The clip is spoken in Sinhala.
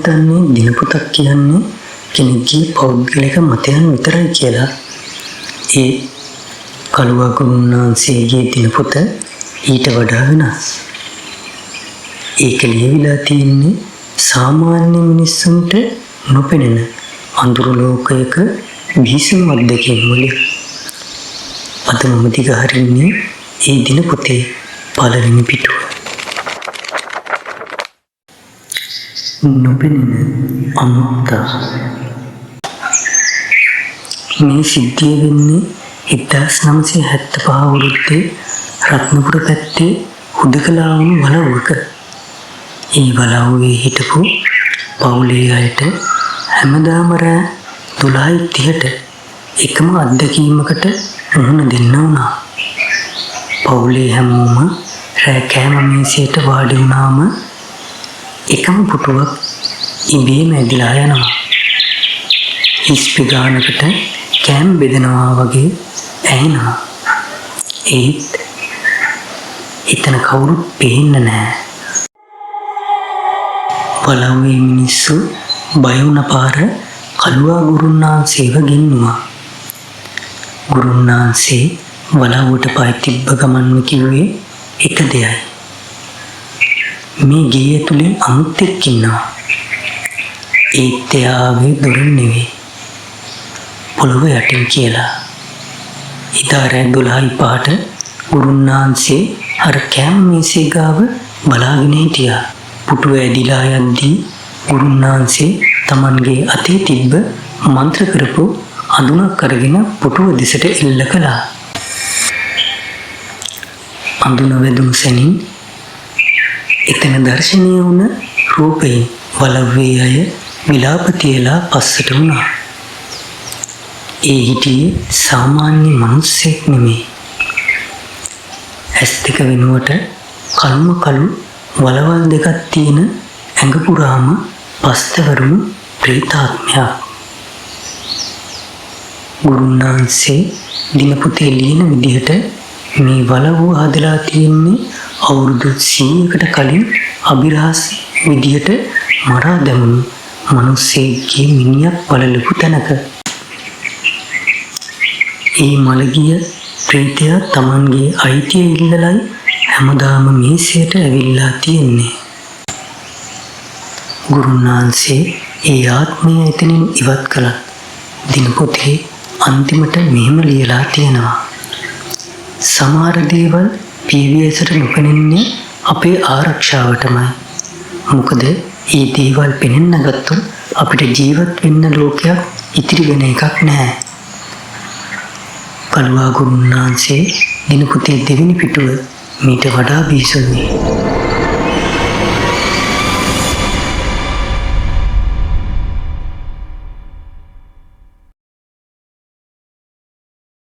හිතන්නේ දිනපොතක් කියන්නේ කෙනෙක්ගේ පෞද්ගලික මතයන් විතරයි කියලා. ඒ කළුවා ගුරුන්නාන්සේගේ දිනපොත ඊට වඩා වෙනස්. ඒක ලියවිලා තියෙන්නේ සාමාන්‍ය මිනිස්සුන්ට නොපෙනෙන අඳුරු ලෝකයක විහිසුණු අත්දැකීම් වලින්. අද මම දිගහරින්නේ ඒ දිනපොතේ පළවෙනි පිටුව. නොපෙනෙන අමුත්තා. මේ සිද්ධිය වෙන්නේ 1975 අවුරුද්දේ රත්නපුර පැත්තේ හුදකලා වුණු වලව්වක. ඒ වලව්වේ හිටපු පවුලේ අයට හැමදාම රෑ 12:30ට එකම අත්දැකීමකට මුහුණ දෙන්න වුණා. පවුලේ හැමෝම රෑ කෑම මේසයට වාඩි වුණාම එකම පුටුවක් ඉබේම ඇදිලා යනවා. හිස්පි ගානකට කෑම බෙදනවා වගේ ඇහෙනවා. ඒත් එතන කවුරුත් පේන්නේ නැහැ. වලව්වේ මිනිස්සු බය වුණ පාර කළුවා ගුරුන්නාන්සේව ගෙන්නුවා. ගුරුන්නාන්සේ වලව්වට පය තිබ්බ ගමන්ම කිව්වේ එක දෙයයි. මේ ගේ ඇතුලේ අමුත්තෙක් ඉන්නවා. ඒත් එයාගේ දොරින් නෙවෙයි, පොළොව යටින් කියලා. ඉදා රෑ 12:05ට ගුරුන්නාන්සේ අර කෑම මේසේ ගාව බලාගෙන හිටියා. පුටුව ඇදිලා යද්දී ගුරුන්නාන්සේ Tamanගේ අතේ තිබ්බ මන්ත්‍ර කරපු අඳුනක් අරගෙන පුටුව දෙසට එල්ල කළා. අඳුන වැදුණු සැනින් එතන දර්ශනීය වුණ රූපයෙන් වලව්වේ අය විලාප තියලා පස්සට වුණා. ඒ හිටියේ සාමාන්‍ය මිනිස්සෙක් නෙමෙයි. ඇස් දෙක වෙනුවට කළුම කළු වලවල් දෙකක් තියෙන ඇඟ පුරාම පස්තවරුණු ප්‍රේතාත්මයක්. ගුරුන්නාන්සේ දිනපොතේ ලියන විදිහට මේ වලව්ව හදලා තියෙන්නේ අවුරුදු 100කට කලින් අභිරහස් විදිහට මරා දැමුණු මිනිස්සෙක්ගේ මිනිහක් බලලපු තැනක. ඒ මළගිය ප්‍රේතයා Tamanගේ අයිතිය ඉල්ලලයි හැමදාම මේසයට ඇවිල්ලා තියෙන්නේ. ගුරුන්නාන්සේ ඒ ආත්මය එතනින් ඉවත් කළා. දිනපොතේ අන්තිමට මෙහෙම ලියලා තියෙනවා. සමහර දේවල් පීවියසට නොපෙනෙන්නේ අපේ ආරක්ෂාවටමයි. මොකද මේ දේවල් පෙනෙන්න ගත්තොත් අපිට ජීවත් වෙන්න ලෝකයක් ඉතිරි වෙන එකක් නැහැ. කළුවා ගුරුන්නාන්සේ දිනපොතේ දෙවෙනි පිටුව මීට වඩා බීසුණුයි.